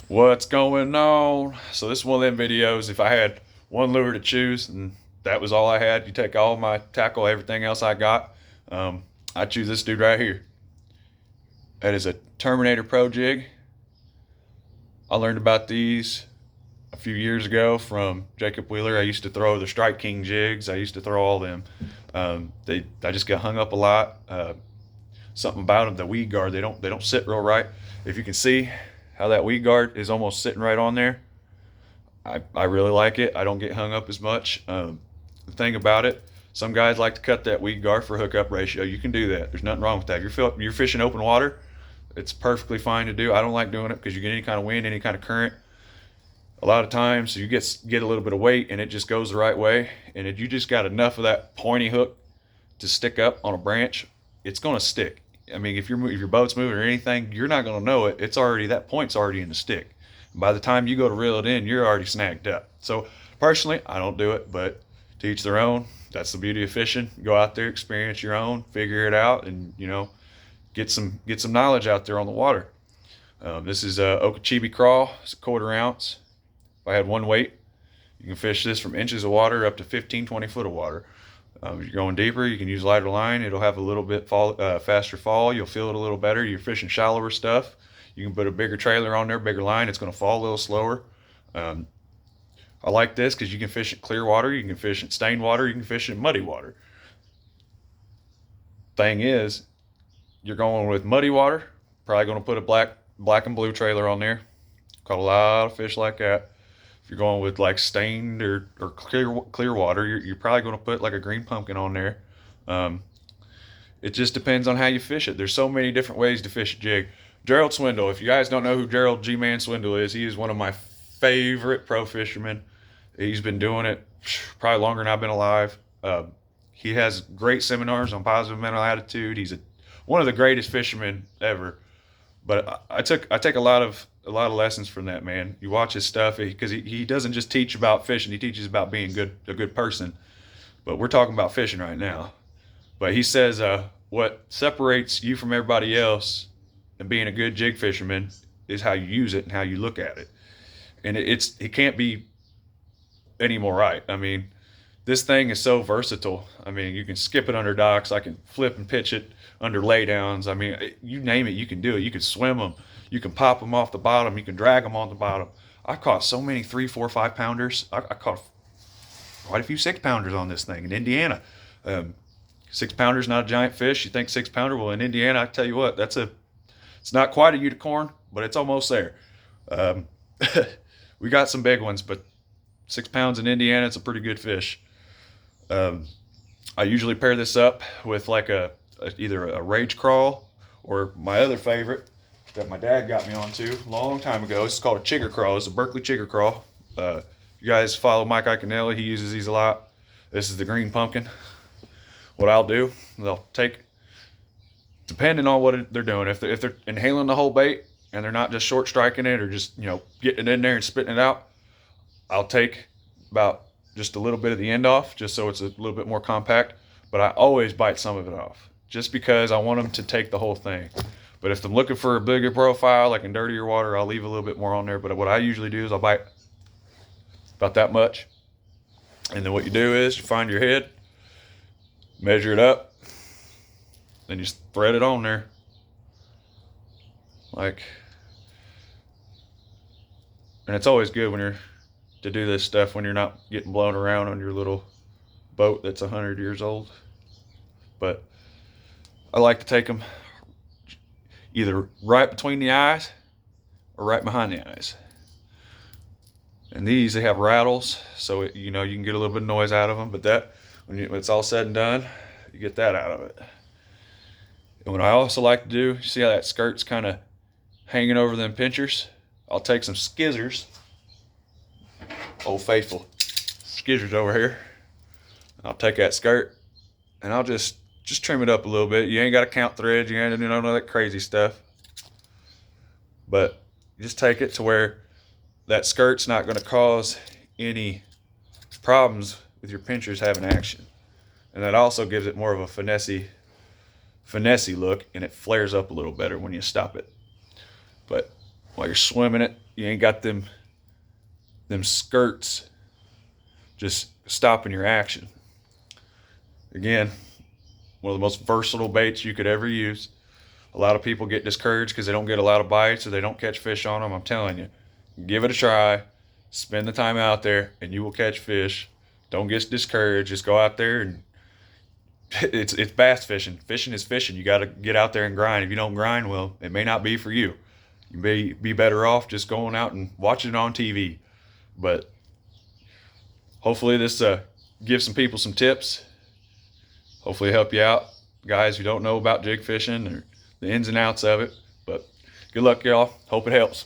What's going on? So this is one of them videos. If I had one lure to choose and that was all I had, you take all my tackle, everything else I got, I choose this dude right here. That is a Terminator Pro jig. I learned about these a few years ago from Jacob Wheeler. I used to throw the Strike King jigs. I used to throw all them. I just get hung up a lot. Something about them, the weed guard, they don't sit real right. If you can see how that weed guard is almost sitting right on there, I really like it. I don't get hung up as much. The thing about it, some guys like to cut that weed guard for hookup ratio. You can do that. There's nothing wrong with that. You're fishing open water, it's perfectly fine to do. I don't like doing it because you get any kind of wind, any kind of current. A lot of times you get a little bit of weight and it just goes the right way. And if you just got enough of that pointy hook to stick up on a branch, it's going to stick. I mean, if your boat's moving or anything, you're not going to know it. It's already, that point's already in the stick. By the time you go to reel it in, you're already snagged up. So personally, I don't do it, but to each their own. That's the beauty of fishing. Go out there, experience your own, figure it out, and get some knowledge out there on the water. This is a Okeechobee crawl. It's a 1/4 ounce. If I had one weight, you can fish this from inches of water up to 15, 20 foot of water. If you're going deeper, you can use lighter line. It'll have a little bit faster fall. You'll feel it a little better. You're fishing shallower stuff. You can put a bigger trailer on there, bigger line. It's going to fall a little slower. I like this because you can fish in clear water. You can fish in stained water. You can fish in muddy water. Thing is, you're going with muddy water. Probably going to put a black and blue trailer on there. Caught a lot of fish like that. If you're going with like stained or clear water, you're probably going to put like a green pumpkin on there. It just depends on how you fish it. There's so many different ways to fish a jig. Gerald Swindle. If you guys don't know who Gerald G-Man Swindle is, he is one of my favorite pro fishermen. He's been doing it probably longer than I've been alive. He has great seminars on positive mental attitude. He's one of the greatest fishermen ever. But I take a lot of lessons from that man. You watch his stuff because he doesn't just teach about fishing. He teaches about being a good person. But we're talking about fishing right now. But he says what separates you from everybody else and being a good jig fisherman is how you use it and how you look at it. And it can't be any more right. I mean, this thing is so versatile. I mean, you can skip it under docks. I can flip and pitch it under laydowns. I mean, you name it, you can do it. You can swim them. You can pop them off the bottom. You can drag them on the bottom. I've caught so many 3, 4, 5 pounders. I caught quite a few 6-pounders on this thing in Indiana. 6-pounder's not a giant fish. You think 6-pounder? Well, in Indiana, I tell you what, it's not quite a unicorn, but it's almost there. We got some big ones, but 6 pounds in Indiana, it's a pretty good fish. I usually pair this up with like either a rage crawl or my other favorite that my dad got me onto a long time ago. It's called a chigger crawl. It's a Berkeley chigger crawl. You guys follow Mike Iaconelli. He uses these a lot. This is the green pumpkin. What I'll do, they'll take, depending on what they're doing, if they're inhaling the whole bait and they're not just short striking it or just getting it in there and spitting it out, I'll take about just a little bit of the end off just so it's a little bit more compact. But I always bite some of it off just because I want them to take the whole thing. But if I'm looking for a bigger profile, like in dirtier water, I'll leave a little bit more on there. But what I usually do is I'll bite about that much. And then what you do is you find your head, measure it up, then you just thread it on there. And it's always good to do this stuff when you're not getting blown around on your little boat that's 100 years old. But I like to take them either right between the eyes or right behind the eyes. And these, they have rattles, so you can get a little bit of noise out of them. But when it's all said and done, you get that out of it. And what I also like to do, you see how that skirt's kind of hanging over them pinchers? I'll take some skizzers, Old Faithful skizzers over here. I'll take that skirt and I'll just trim it up a little bit. You ain't got to count threads. You ain't got to do none of that crazy stuff. But you just take it to where that skirt's not going to cause any problems with your pinchers having action. And that also gives it more of a finessey look, and it flares up a little better when you stop it. But while you're swimming it. You ain't got them skirts just stopping your action. Again, one of the most versatile baits you could ever use. A lot of people get discouraged because they don't get a lot of bites or they don't catch fish on them. I'm telling you, give it a try. Spend the time out there and you will catch fish. Don't get discouraged. Just go out there and it's bass fishing. Fishing is fishing. You got to get out there and grind. If you don't grind, well, it may not be for you. You may be better off just going out and watching it on TV. But hopefully this gives some people some tips. Hopefully help you out, guys who don't know about jig fishing or the ins and outs of it. But good luck, y'all. Hope it helps.